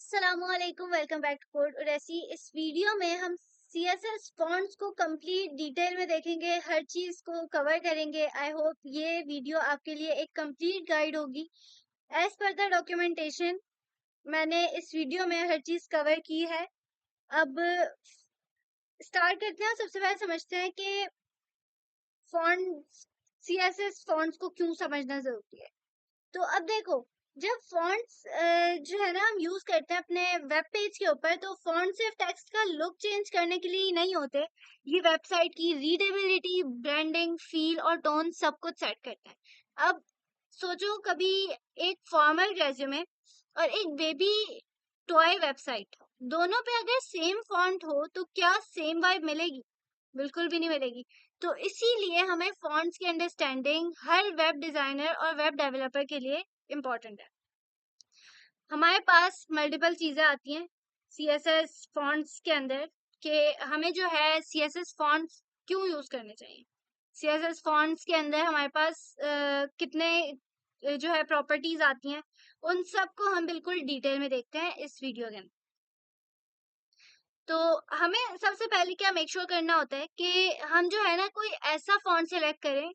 अस्सलामुअलैकुम, welcome back to code उरेसी। इस video में हम सीएसएस फॉन्ट्स को कंप्लीट डिटेल में देखेंगे, हर चीज़ को कवर करेंगे। आई होप ये वीडियो आपके लिए एक कंप्लीट गाइड होगी। एज पर द डॉक्यूमेंटेशन मैंने इस वीडियो में हर चीज़ कवर की है। अब स्टार्ट करते हैं। सबसे पहले समझते हैं कि फॉन्ट्स सीएसएस फॉन्ट्स को क्यों समझना ज़रूरी है। तो अब देखो, जब फॉन्ट्स जो है ना हम यूज करते हैं अपने वेब पेज के ऊपर, तो फॉन्ट सिर्फ टेक्स्ट का लुक चेंज करने के लिए ही नहीं होते। ये वेबसाइट की रीडेबिलिटी, ब्रांडिंग, फील और टोन सब कुछ सेट करता है। अब सोचो, कभी एक फॉर्मल रेज्यूमे और एक बेबी टॉय वेबसाइट, दोनों पे अगर सेम फॉन्ट हो तो क्या सेम वाइब मिलेगी? बिल्कुल भी नहीं मिलेगी। तो इसीलिए हमें फॉन्ट्स की अंडरस्टैंडिंग हर वेब डिजाइनर और वेब डेवलपर के लिए इम्पोर्टेंट है। हमारे पास मल्टीपल चीजें आती हैं सीएसएस फॉन्ट्स के अंदर, कि हमें जो है सीएसएस फॉन्ट्स क्यों यूज करने चाहिए। सीएसएस फॉन्ट्स के अंदर हमारे पास कितने जो है प्रॉपर्टीज आती हैं, उन सब को हम बिल्कुल डिटेल में देखते हैं इस वीडियो के अंदर। तो हमें सबसे पहले क्या मेक श्योर करना होता है कि हम जो है ना कोई ऐसा फॉन्ट सेलेक्ट करें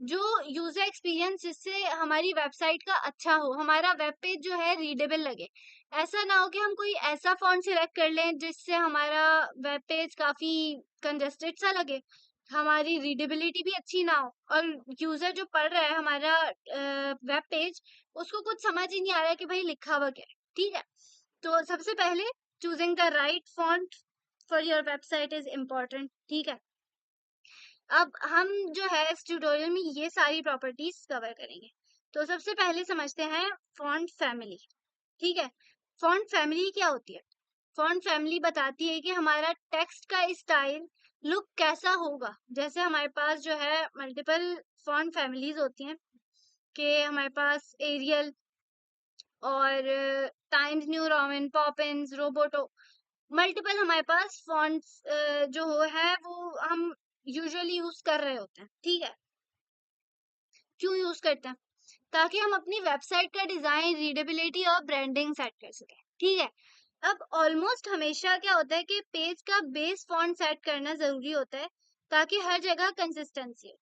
जो यूजर एक्सपीरियंस जिससे हमारी वेबसाइट का अच्छा हो, हमारा वेब पेज जो है रीडेबल लगे। ऐसा ना हो कि हम कोई ऐसा फॉन्ट सिलेक्ट कर लें जिससे हमारा वेब पेज काफी कंजेस्टेड सा लगे, हमारी रीडेबिलिटी भी अच्छी ना हो, और यूजर जो पढ़ रहा है हमारा वेब पेज, उसको कुछ समझ ही नहीं आ रहा है कि भाई लिखा हुआ क्या है। ठीक है, तो सबसे पहले choosing the right font for your website is important. ठीक है, अब हम जो है इस ट्यूटोरियल में ये सारी प्रॉपर्टीज कवर करेंगे। तो सबसे पहले समझते हैं फॉन्ट फैमिली। ठीक है, फॉन्ट फैमिली क्या होती है? फॉन्ट फैमिली बताती है कि हमारा टेक्स्ट का स्टाइल, लुक कैसा होगा। जैसे हमारे पास जो है मल्टीपल फॉन्ट फैमिलीज होती हैं, कि हमारे पास एरियल और times New Roman, Poppins, Roboto, multiple हमारे पास फॉन्ट्स जो है वो हम यूजुअली यूज कर रहे होते हैं। ठीक है, क्यों यूज करते हैं? ताकि हम अपनी वेबसाइट का डिजाइन, रीडेबिलिटी और ब्रांडिंग सेट कर सकें। ठीक है, अब ऑलमोस्ट हमेशा क्या होता है कि पेज का बेस फॉन्ट सेट करना जरूरी होता है, ताकि हर जगह कंसिस्टेंसी हो।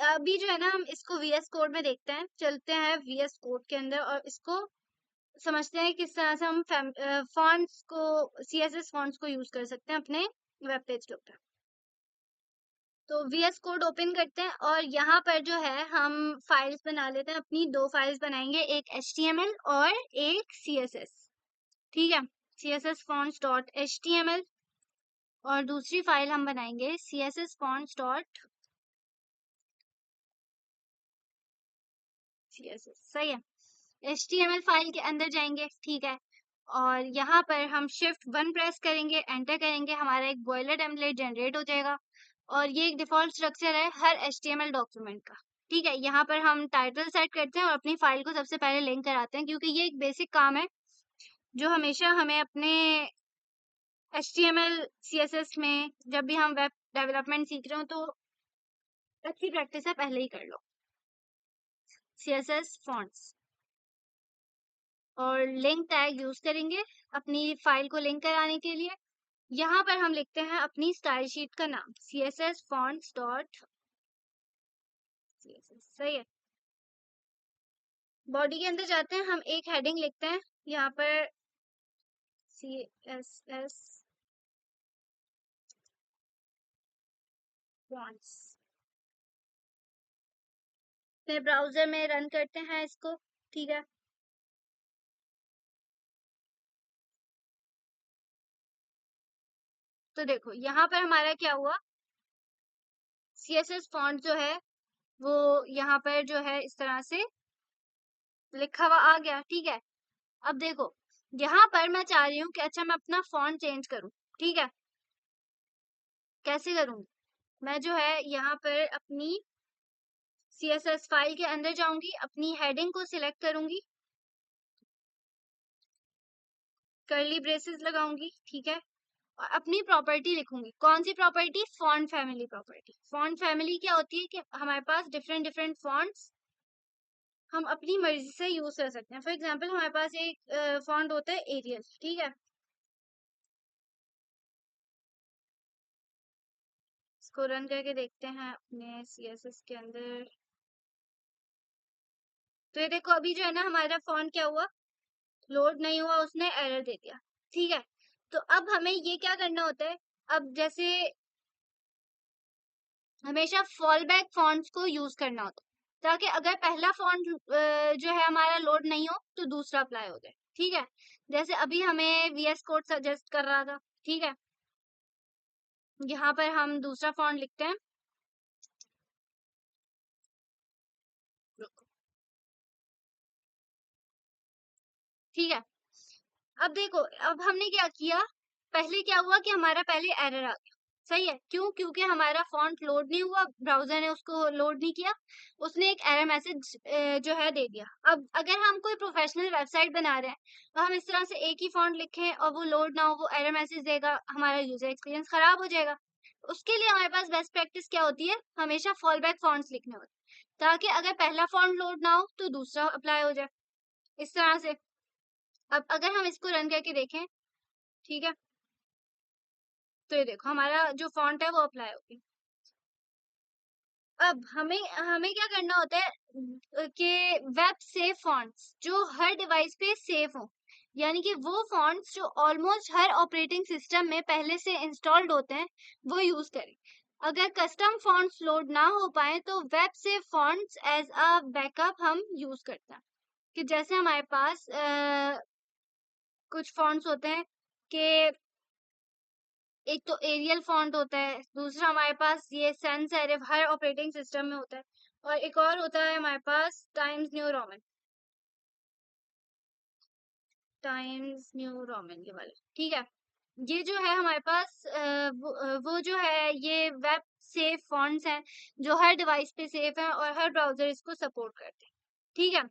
अभी जो है ना हम इसको वीएस कोड में देखते हैं, चलते हैं वीएस कोड के अंदर और इसको समझते हैं किस तरह से हम फॉन्ट्स को, सीएसएस फॉन्ट्स को यूज कर सकते हैं अपने वेब पेज के ऊपर। तो VS कोड ओपन करते हैं और यहाँ पर जो है हम फाइल्स बना लेते हैं। अपनी दो फाइल्स बनाएंगे, एक HTML और एक CSS। ठीक है, CSS fonts डॉट HTML, और दूसरी फाइल हम बनाएंगे CSS fonts डॉट CSS। सही है, HTML फाइल के अंदर जाएंगे। ठीक है, और यहाँ पर हम Shift 1 प्रेस करेंगे, एंटर करेंगे, हमारा एक बॉयलर टेम्पलेट जनरेट हो जाएगा। और ये एक डिफॉल्ट स्ट्रक्चर है हर HTML डॉक्यूमेंट का। ठीक है, यहाँ पर हम टाइटल सेट करते हैं और अपनी फाइल को सबसे पहले लिंक कराते हैं, क्योंकि ये एक बेसिक काम है जो हमेशा हमें अपने HTML CSS में, जब भी हम वेब डेवलपमेंट सीख रहे हो तो अच्छी प्रैक्टिस है, पहले ही कर लो। CSS fonts और लिंक टैग यूज करेंगे अपनी फाइल को लिंक कराने के लिए। यहाँ पर हम लिखते हैं अपनी स्टाइल शीट का नाम CSS fonts डॉट CSS। सही है, बॉडी के अंदर जाते हैं, हम एक हेडिंग लिखते हैं यहाँ पर CSS fonts। अपने ब्राउजर में रन करते हैं इसको। ठीक है, तो देखो यहाँ पर हमारा क्या हुआ, CSS फॉन्ट जो है वो यहाँ पर जो है इस तरह से लिखा हुआ आ गया। ठीक है, अब देखो यहाँ पर मैं चाह रही हूँ कि अच्छा मैं अपना फॉन्ट चेंज करूँ। ठीक है, कैसे करूँगी? मैं जो है यहाँ पर अपनी CSS फाइल के अंदर जाऊंगी, अपनी हेडिंग को सिलेक्ट करूंगी, कर्ली ब्रेसेस लगाऊंगी। ठीक है, और अपनी प्रॉपर्टी लिखूंगी। कौन सी property? Font family property. Font family क्या होती है कि हमारे पास डिफरेंट डिफरेंट फॉन्ट्स हम अपनी मर्जी से यूज कर सकते हैं। फॉर एग्जाम्पल हमारे पास एक फॉन्ट होता है एरियल, ठीक है, इसको रन करके देखते हैं अपने CSS के अंदर। तो ये देखो अभी जो है ना हमारा फॉन्ट क्या हुआ, लोड नहीं हुआ, उसने एरर दे दिया। ठीक है, तो अब हमें ये क्या करना होता है, अब जैसे हमेशा फॉल बैक फॉन्ट्स को यूज करना होता है, ताकि अगर पहला फॉन्ट जो है हमारा लोड नहीं हो तो दूसरा अप्लाई हो जाए। ठीक है, जैसे अभी हमें VS कोड सजेस्ट कर रहा था। ठीक है, यहाँ पर हम दूसरा फॉन्ट लिखते हैं। ठीक है, अब देखो, अब हमने क्या किया, पहले क्या हुआ कि हमारा पहले एरर आ गया। सही है, क्यों? क्योंकि हमारा फॉन्ट लोड नहीं हुआ, ब्राउजर ने उसको लोड नहीं किया, उसने एक एरर मैसेज जो है दे दिया। अब अगर हम कोई प्रोफेशनल वेबसाइट बना रहे हैं तो हम इस तरह से एक ही फॉन्ट लिखें और वो लोड ना हो, वो एरर मैसेज देगा, हमारा यूजर एक्सपीरियंस खराब हो जाएगा। उसके लिए हमारे पास बेस्ट प्रैक्टिस क्या होती है, हमेशा फॉल बैक फॉन्ट्स लिखने होते हैं, ताकि अगर पहला फॉन्ट लोड ना हो तो दूसरा अप्लाई हो जाए, इस तरह से। अब अगर हम इसको रन करके देखें, ठीक है, तो ये देखो हमारा जो फॉन्ट है वो अप्लाई होगी। अब हमें हमें क्या करना होता है कि वेब सेव फॉन्ट्स जो हर डिवाइस पे सेव हो, यानी कि वो फॉन्ट्स जो ऑलमोस्ट हर ऑपरेटिंग सिस्टम में पहले से इंस्टॉल्ड होते हैं वो यूज करें। अगर कस्टम फॉन्ट्स लोड ना हो पाए तो web safe fonts as a backup हम यूज करते हैं। कि जैसे हमारे पास कुछ फॉन्ट्स होते हैं कि एक तो एरियल फॉन्ट होता है, दूसरा हमारे पास ये सैंस सेरिफ हर ऑपरेटिंग सिस्टम में होता है, और एक और होता है हमारे पास Times New Roman, Times New Roman ये वाले। ठीक है, ये जो है हमारे पास वो जो है ये वेब सेफ फॉन्ट्स हैं जो हर डिवाइस पे सेफ है और हर ब्राउजर इसको सपोर्ट करते हैं। ठीक है,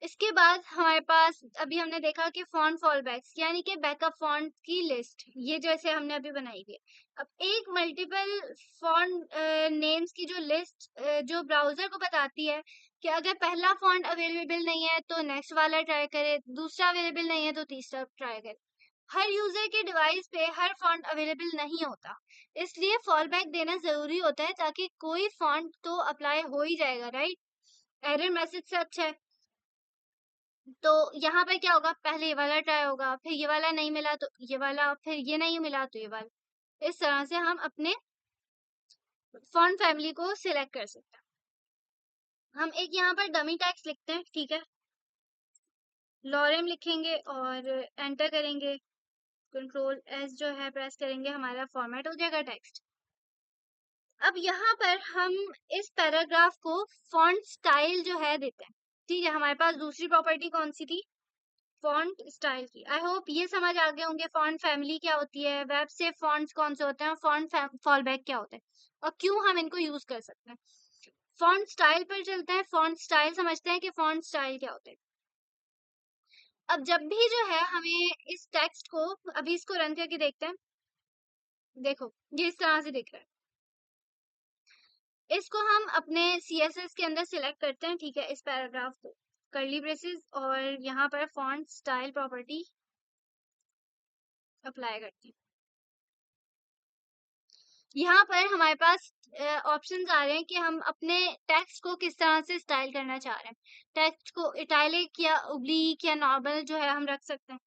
इसके बाद हमारे पास अभी हमने देखा कि फॉन्ट फॉलबैक्स यानी कि बैकअप फॉन्ट की लिस्ट, ये जैसे हमने अभी बनाई हुई है। अब एक मल्टीपल फॉन्ट नेम्स की जो लिस्ट जो ब्राउजर को बताती है कि अगर पहला फॉन्ट अवेलेबल नहीं है तो नेक्स्ट वाला ट्राई करे, दूसरा अवेलेबल नहीं है तो तीसरा ट्राई करे। हर यूजर के डिवाइस पे हर फॉन्ट अवेलेबल नहीं होता, इसलिए फॉलबैक देना जरूरी होता है, ताकि कोई फॉन्ट तो अप्लाई हो ही जाएगा, राइट? एरर मैसेज से अच्छा है। तो यहाँ पे क्या होगा, पहले ये वाला ट्राई होगा, फिर ये वाला नहीं मिला तो ये वाला, फिर ये नहीं मिला तो ये वाला। इस तरह से हम अपने फॉन्ट फैमिली को सिलेक्ट कर सकते हैं। हम एक यहाँ पर डमी टेक्स्ट लिखते हैं, ठीक है, लॉरेम लिखेंगे और एंटर करेंगे, कंट्रोल एस जो है प्रेस करेंगे, हमारा फॉर्मेट हो जाएगा टेक्स्ट। अब यहाँ पर हम इस पैराग्राफ को फॉन्ट स्टाइल जो है देते हैं। ठीक है, हमारे पास दूसरी प्रॉपर्टी कौन सी थी, फॉन्ट स्टाइल की। आई होप ये समझ आ गए होंगे फॉन्ट फैमिली क्या होती है, वेब से फॉन्ट्स कौन से होते हैं, फॉन्ट फॉलबैक क्या होता है और क्यों हम इनको यूज कर सकते हैं। फॉन्ट स्टाइल पर चलते हैं, फॉन्ट स्टाइल समझते हैं कि फॉन्ट स्टाइल क्या होता है। अब जब भी जो है हमें इस टेक्स्ट को, अभी इसको रन करके देखते हैं, देखो ये इस तरह से दिख रहा है। इसको हम अपने CSS के अंदर सिलेक्ट करते हैं, ठीक है, इस पैराग्राफ को, कर्ली ब्रेसेस, और यहाँ पर फॉन्ट स्टाइल प्रॉपर्टी अप्लाई करते हैं। यहाँ पर हमारे पास ऑप्शंस आ रहे हैं कि हम अपने टेक्स्ट को किस तरह से स्टाइल करना चाह रहे हैं। टेक्स्ट को इटैलिक या ओब्लीक या नॉर्मल जो है हम रख सकते हैं।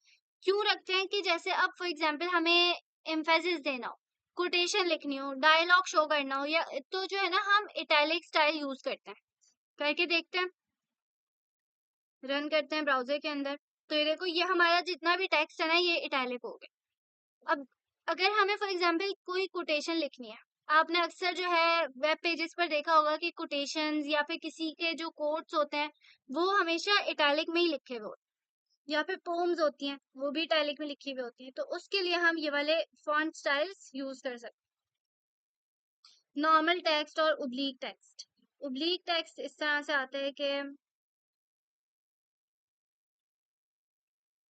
क्यों रखते हैं कि जैसे अब फॉर एग्जांपल हमें एम्फेसिस देना हो, कोटेशन लिखनी हो, डायलॉग शो करना हो, या तो जो है ना हम इटैलिक स्टाइल यूज करते हैं। करके देखते हैं, रन करते हैं ब्राउजर के अंदर, तो ये देखो ये हमारा जितना भी टेक्स्ट है ना ये इटैलिक हो गया। अब अगर हमें फॉर एग्जांपल कोई कोटेशन लिखनी है, आपने अक्सर जो है वेब पेजेस पर देखा होगा कि कोटेशंस या फिर किसी के जो कोट्स होते हैं वो हमेशा इटैलिक में ही लिखे हुए होते हैं, या फिर पोम्स होती हैं वो भी इटैलिक में लिखी हुई होती हैं। तो उसके लिए हम ये वाले फॉन्ट स्टाइल्स यूज कर सकते हैं, नॉर्मल टेक्स्ट और ओब्लीक टेक्स्ट। ओब्लीक टेक्स्ट इस तरह से आता है कि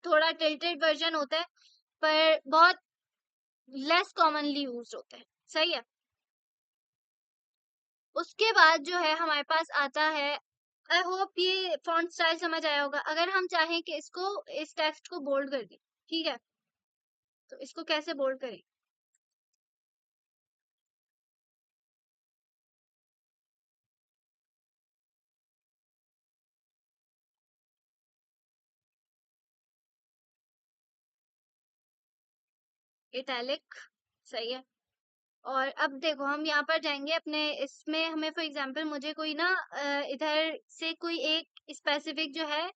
थोड़ा टिल्टेड वर्जन होता है, पर बहुत लेस कॉमनली यूज होता है। सही है, उसके बाद जो है हमारे पास आता है, आई होप ये फॉन्ट स्टाइल समझ आया होगा। अगर हम चाहें कि इसको, इस टेक्स्ट को बोल्ड कर दें, ठीक है, तो इसको कैसे बोल्ड करें? इटैलिक, सही है। और अब देखो हम यहाँ पर जाएंगे अपने इसमें, हमें फॉर एग्जांपल मुझे कोई ना इधर से कोई एक स्पेसिफिक जो है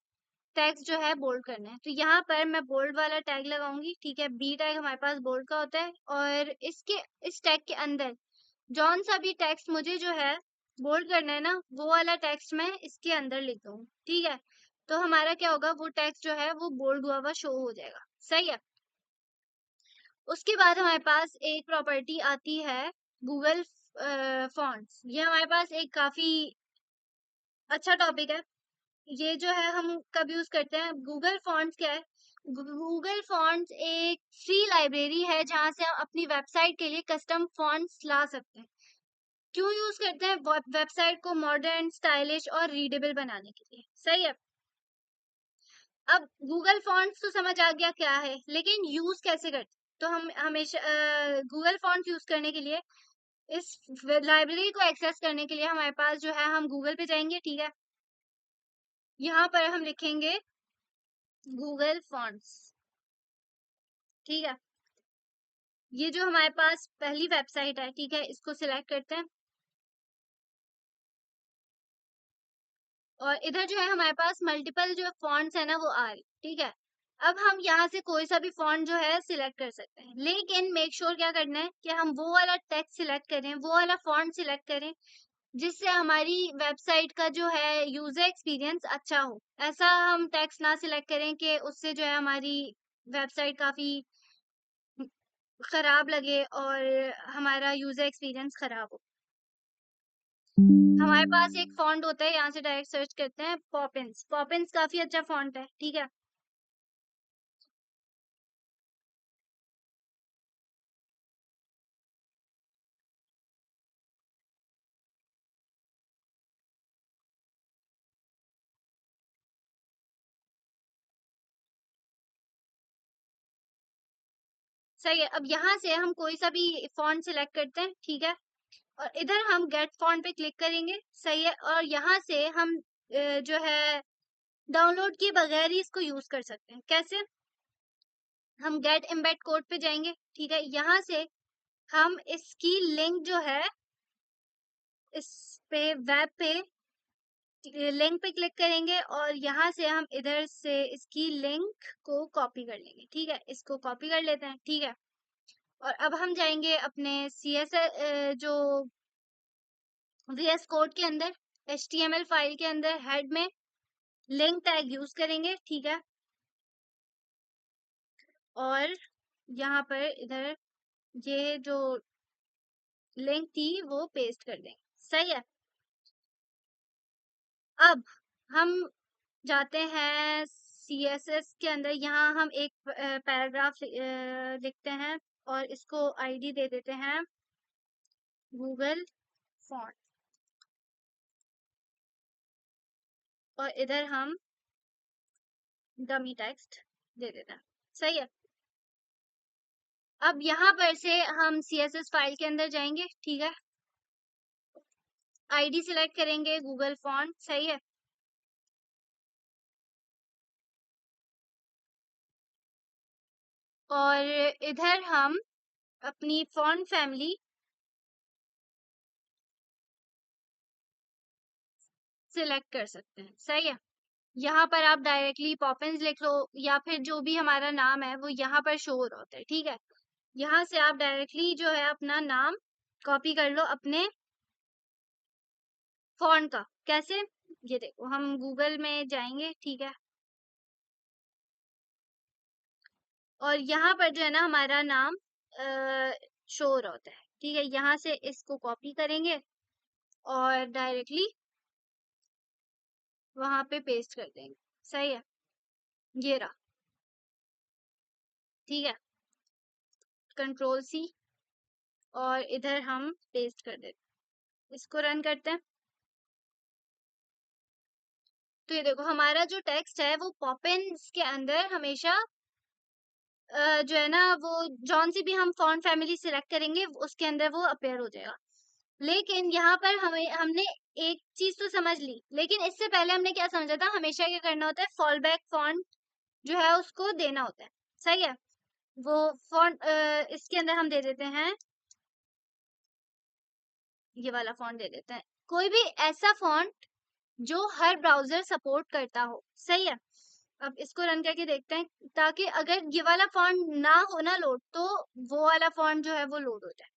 टैग्स जो है बोल्ड करना है, तो यहाँ पर मैं बोल्ड वाला टैग लगाऊंगी, ठीक है। बी टैग हमारे पास बोल्ड का होता है, और इसके इस टैग के अंदर जौन सा भी टेक्स्ट मुझे जो है बोल्ड करना है ना, वो वाला टेक्स्ट मैं इसके अंदर लिख दूँ, ठीक है। तो हमारा क्या होगा, वो टेक्स्ट जो है वो बोल्ड हुआ हुआ शो हो जाएगा, सही है। उसके बाद हमारे पास एक प्रॉपर्टी आती है गूगल फॉन्ट्स। ये हमारे पास एक काफी अच्छा टॉपिक है। ये जो है हम कब यूज करते हैं, गूगल फॉन्ट्स क्या है? गूगल फॉन्ट्स एक फ्री लाइब्रेरी है जहां से हम अपनी वेबसाइट के लिए कस्टम फॉन्ट्स ला सकते हैं। क्यों यूज करते हैं? वेबसाइट को मॉडर्न, स्टाइलिश और रीडेबल बनाने के लिए, सही है। अब गूगल फॉन्ट्स तो समझ आ गया क्या है, लेकिन यूज कैसे करते? तो हम हमेशा गूगल फॉन्ट यूज करने के लिए, इस लाइब्रेरी को एक्सेस करने के लिए हमारे पास जो है, हम गूगल पे जाएंगे, ठीक है। यहाँ पर हम लिखेंगे गूगल फॉन्ट्स, ठीक है। ये जो हमारे पास पहली वेबसाइट है, ठीक है, इसको सिलेक्ट करते हैं। और इधर जो है हमारे पास मल्टीपल जो फॉन्ट्स है ना वो आ रही, ठीक है। अब हम यहाँ से कोई सा भी फॉन्ट जो है सिलेक्ट कर सकते हैं, लेकिन मेक श्योर क्या करना है कि हम वो वाला टेक्स्ट सिलेक्ट करें, वो वाला फॉन्ट सिलेक्ट करें जिससे हमारी वेबसाइट का जो है यूजर एक्सपीरियंस अच्छा हो। ऐसा हम टेक्स्ट ना सिलेक्ट करें कि उससे जो है हमारी वेबसाइट काफी खराब लगे और हमारा यूजर एक्सपीरियंस खराब हो। हमारे पास एक फॉन्ट होता है, यहाँ से डायरेक्ट सर्च करते हैं पॉपिंस। पॉपिंस काफी अच्छा फॉन्ट है, ठीक है। सही है। अब यहाँ से हम कोई सा भी फॉन्ट सिलेक्ट करते हैं, ठीक है। और इधर हम गेट फॉन्ट पे क्लिक करेंगे, सही है। और यहाँ से हम जो है डाउनलोड किए बगैर ही इसको यूज कर सकते हैं। कैसे? हम गेट एम्बेड कोड पे जाएंगे, ठीक है। यहाँ से हम इसकी लिंक जो है, इस पे वेब पे लिंक पे क्लिक करेंगे, और यहाँ से हम इधर से इसकी लिंक को कॉपी कर लेंगे, ठीक है। इसको कॉपी कर लेते हैं, ठीक है। और अब हम जाएंगे अपने CSS जो VS कोड के अंदर, HTML फाइल के अंदर हेड में लिंक टैग यूज करेंगे, ठीक है। और यहाँ पर इधर ये जो लिंक थी वो पेस्ट कर देंगे, सही है। अब हम जाते हैं CSS के अंदर, यहाँ हम एक पैराग्राफ लिखते हैं और इसको आईडी दे देते हैं गूगल फॉन्ट, और इधर हम डमी टेक्स्ट दे देते हैं, सही है। अब यहाँ पर से हम CSS फाइल के अंदर जाएंगे, ठीक है। आईडी सिलेक्ट करेंगे गूगल फॉन्ट, सही है। और इधर हम अपनी फॉन्ट फैमिली सिलेक्ट कर सकते हैं, सही है। यहाँ पर आप डायरेक्टली पॉपिंस लिख लो, या फिर जो भी हमारा नाम है वो यहाँ पर शो हो रहा होता है, ठीक है। यहाँ से आप डायरेक्टली जो है अपना नाम कॉपी कर लो अपने फॉन्ट का। कैसे? ये देखो हम गूगल में जाएंगे, ठीक है। और यहाँ पर जो है ना हमारा नाम शो हो रहा होता है, ठीक है। यहाँ से इसको कॉपी करेंगे और डायरेक्टली वहां पे पेस्ट कर देंगे, सही है। ये रहा, ठीक है। Ctrl C, और इधर हम पेस्ट कर देते इसको रन करते हैं। तो ये देखो हमारा जो टेक्स्ट है वो पॉपिन्स के अंदर हमेशा जो है ना वो जौन सी भी हम फॉन्ट फैमिली सिलेक्ट करेंगे उसके अंदर वो अपेयर हो जाएगा। लेकिन यहाँ पर हमने एक चीज तो समझ ली, लेकिन इससे पहले हमने क्या समझा था, हमेशा क्या करना होता है, फॉल बैक फॉन्ट जो है उसको देना होता है। सही है। वो फॉन्ट इसके अंदर हम दे देते हैं, ये वाला फॉन्ट दे देते हैं, कोई भी ऐसा फॉन्ट जो हर ब्राउजर सपोर्ट करता हो। सही है। अब इसको रन करके देखते हैं, ताकि अगर ये वाला फॉन्ट ना हो ना लोड, तो वो वाला फॉन्ट जो है वो लोड हो जाए।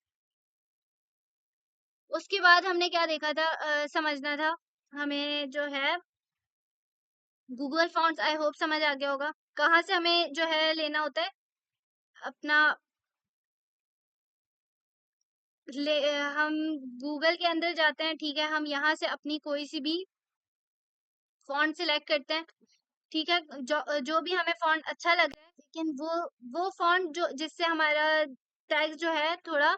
उसके बाद हमने क्या देखा था, समझना था हमें जो है गूगल फॉन्ट्स, आई होप समझ आ गया होगा कहाँ से हमें जो है लेना होता है अपना। हम गूगल के अंदर जाते हैं, ठीक है, हम यहाँ से अपनी कोई सी भी फॉन्ट सिलेक्ट करते हैं। ठीक है, जो भी हमें फॉन्ट अच्छा लग रहा है, लेकिन वो फॉन्ट जो जिससे हमारा टेक्स्ट जो है थोड़ा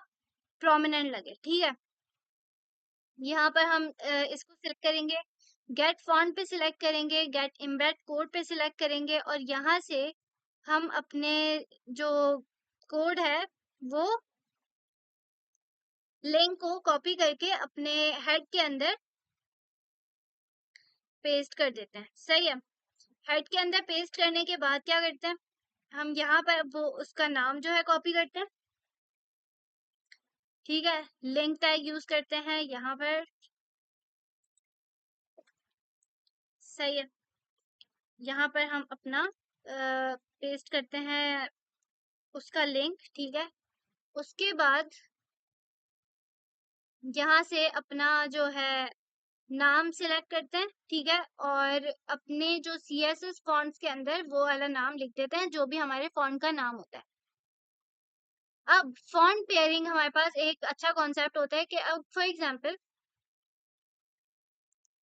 प्रोमिनेंट लगे। ठीक है, यहाँ पर हम इसको सिलेक्ट करेंगे, गेट फॉन्ट पे सिलेक्ट करेंगे, गेट एम्बेड कोड पे सिलेक्ट करेंगे, और यहाँ से हम अपने जो कोड है वो लिंक को कॉपी करके अपने हेड के अंदर पेस्ट कर देते हैं। सही है। हेड के अंदर पेस्ट करने के बाद क्या करते हैं, हम यहाँ पर वो उसका नाम जो है कॉपी करते हैं। ठीक है, लिंक टैग यूज करते हैं यहाँ पर। सही है। यहाँ पर हम अपना पेस्ट करते हैं उसका लिंक। ठीक है, उसके बाद यहाँ से अपना जो है नाम सिलेक्ट करते हैं। ठीक है, और अपने जो CSS फॉन्ट्स के अंदर वो वाला नाम लिख देते हैं जो भी हमारे फॉन्ट का नाम होता है। अब फॉन्ट पेयरिंग हमारे पास एक अच्छा कॉन्सेप्ट होता है कि अब फॉर एग्जांपल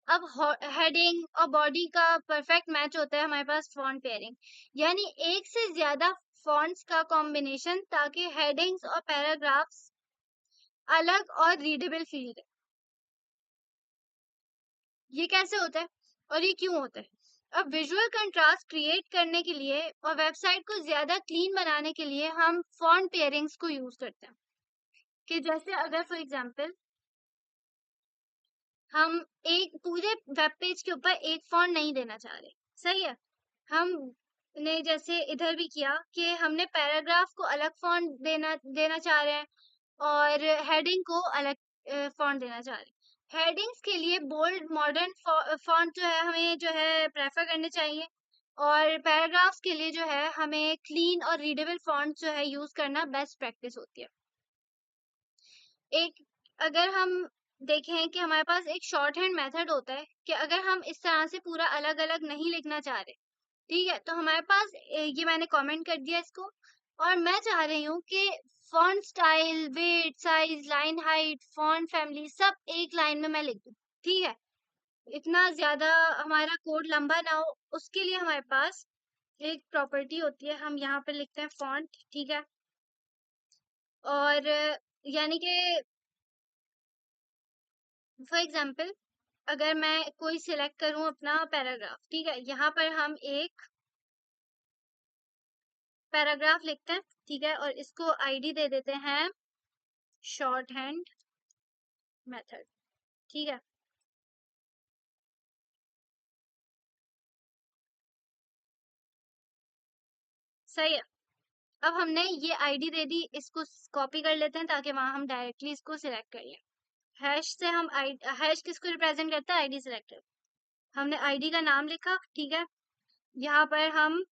अब हेडिंग और बॉडी का परफेक्ट मैच होता है हमारे पास फॉन्ट पेयरिंग, यानी एक से ज्यादा फॉन्ट्स का कॉम्बिनेशन, ताकि हेडिंग्स और पैराग्राफ्स अलग और रीडेबल फील करें। ये कैसे होता है और ये क्यों होता है? अब विजुअल कंट्रास्ट क्रिएट करने के लिए और वेबसाइट को ज्यादा क्लीन बनाने के लिए हम फॉन्ट पेयरिंग्स को यूज करते हैं। कि जैसे अगर फॉर एग्जांपल हम एक पूरे वेब पेज के ऊपर एक फॉन्ट नहीं देना चाह रहे। सही है। हमने जैसे इधर भी किया कि हमने पैराग्राफ को अलग फॉन्ट देना देना चाह रहे हैं और हेडिंग को अलग फॉन्ट देना चाह रहे हैं। हेडिंग्स के लिए बोल्ड मॉडर्न फॉन्ट जो है हमें जो है प्रेफर करने चाहिए, और पैराग्राफ्स के लिए जो है हमें क्लीन और रीडेबल फॉन्ट जो है यूज करना बेस्ट प्रैक्टिस होती है। एक अगर हम देखें कि हमारे पास एक शॉर्ट हैंड मेथड होता है कि अगर हम इस तरह से पूरा अलग अलग नहीं लिखना चाह रहे, ठीक है, तो हमारे पास ये मैंने कमेंट कर दिया इसको, और मैं चाह रही हूँ कि font style, weight, size, line height, font family सब एक लाइन में मैं लिख दूँ। ठीक है, इतना ज्यादा हमारा कोड लंबा ना हो, उसके लिए हमारे पास एक प्रॉपर्टी होती है, हम यहाँ पे लिखते हैं फॉन्ट। ठीक है, और यानी कि फॉर एग्जाम्पल अगर मैं कोई सिलेक्ट करूं अपना पैराग्राफ, ठीक है, यहाँ पर हम एक पैराग्राफ लिखते हैं। ठीक है, और इसको आईडी दे देते हैं शॉर्ट हैंड मेथड। ठीक है, सही है। अब हमने ये आईडी दे दी, इसको कॉपी कर लेते हैं ताकि वहां हम डायरेक्टली इसको सिलेक्ट कर लें। हैश से हम हैश किसको रिप्रेजेंट करता है, आईडी सिलेक्टर। हमने आईडी का नाम लिखा। ठीक है, यहाँ पर हम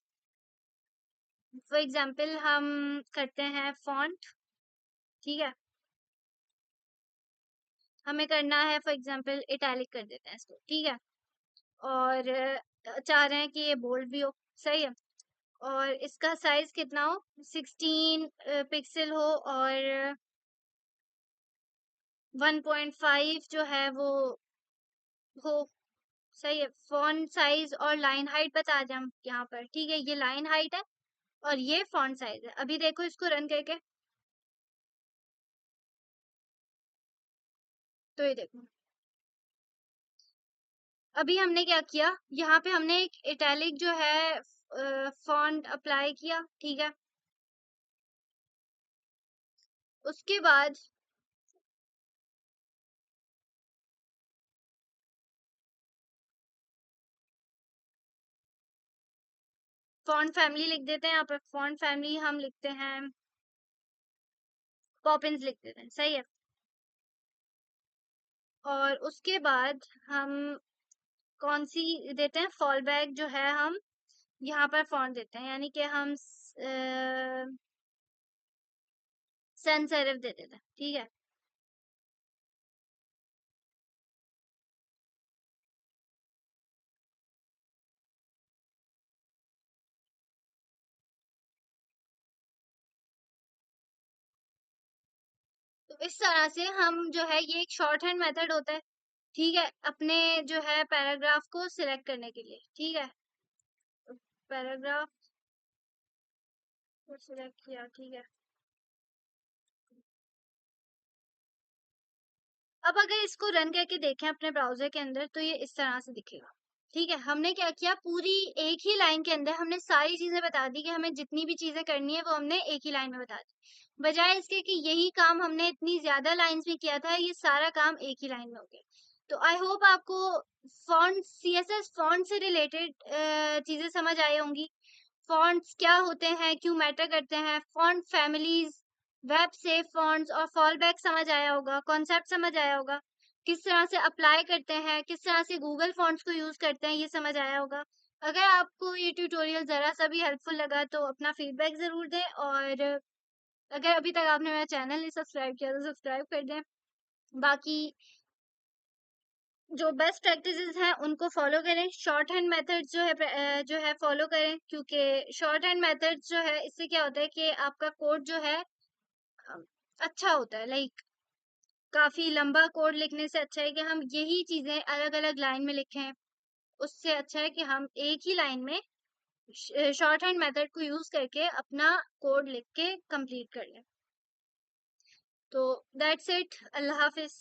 फॉर एग्जाम्पल हम करते हैं फॉन्ट। ठीक है, हमें करना है फॉर एग्जाम्पल इटैलिक कर देते हैं इसको। ठीक है, और चाह रहे हैं कि ये बोल्ड भी हो। सही है, और इसका साइज कितना हो, 16 पिक्सल हो, और 1.5 जो है वो हो। सही है, फॉन्ट साइज और लाइन हाइट बता दें हम यहाँ पर। ठीक है, ये लाइन हाइट है और ये फॉन्ट साइज है। अभी देखो इसको रन करके, तो ये देखो, अभी हमने क्या किया, यहाँ पे हमने एक इटैलिक जो है फॉन्ट अप्लाई किया, ठीक है। उसके बाद फॉन्ट फैमिली लिख देते हैं, यहाँ पे फॉन्ट फैमिली हम लिखते हैं पॉपिंस लिख देते हैं, सही है। और उसके बाद हम कौन सी देते हैं, फॉल बैक जो है हम यहाँ पर फॉन्ट देते हैं, यानी कि हम सैंस सेरिफ दे देते हैं, ठीक है। तो इस तरह से हम जो है, ये एक शॉर्ट हैंड मेथड होता है, ठीक है, अपने जो है पैराग्राफ को सिलेक्ट करने के लिए, ठीक है। पैराग्राफ को सिलेक्ट किया, ठीक है। अब अगर इसको रन करके देखें अपने ब्राउजर के अंदर, तो ये इस तरह से दिखेगा, ठीक है। हमने क्या किया, पूरी एक ही लाइन के अंदर हमने सारी चीजें बता दी कि हमें जितनी भी चीजें करनी है वो हमने एक ही लाइन में बता दी, बजाय इसके कि यही काम हमने इतनी ज्यादा लाइंस में किया था, ये सारा काम एक ही लाइन में हो गया। तो आई होप आपको फॉन्ट, सीएसएस फॉन्ट से रिलेटेड चीजें समझ आई होंगी। फॉन्ट्स क्या होते हैं, क्यों मैटर करते हैं, font families, web safe fonts और फॉलबैक समझ आया होगा, कॉन्सेप्ट समझ आया होगा, किस तरह से अप्लाई करते हैं, किस तरह से गूगल फॉन्ट्स को यूज करते हैं, ये समझ आया होगा। अगर आपको ये ट्यूटोरियल जरा सा भी हेल्पफुल लगा तो अपना फीडबैक जरूर दें, और अगर अभी तक आपने मेरा चैनल नहीं सब्सक्राइब किया तो सब्सक्राइब कर दें। बाकी जो बेस्ट प्रैक्टिसेस हैं उनको फॉलो करें, शॉर्ट हैंड मेथड जो है फॉलो करें, क्योंकि शॉर्ट हैंड मेथड जो है इससे क्या होता है कि आपका कोड जो है अच्छा होता है, लाइक काफी लंबा कोड लिखने से अच्छा है कि हम यही चीजें अलग अलग लाइन में लिखें, उससे अच्छा है कि हम एक ही लाइन में शॉर्ट हैंड मेथड को यूज करके अपना कोड लिख के कंप्लीट कर लें। तो दैट्स इट, अल्लाह हाफिज।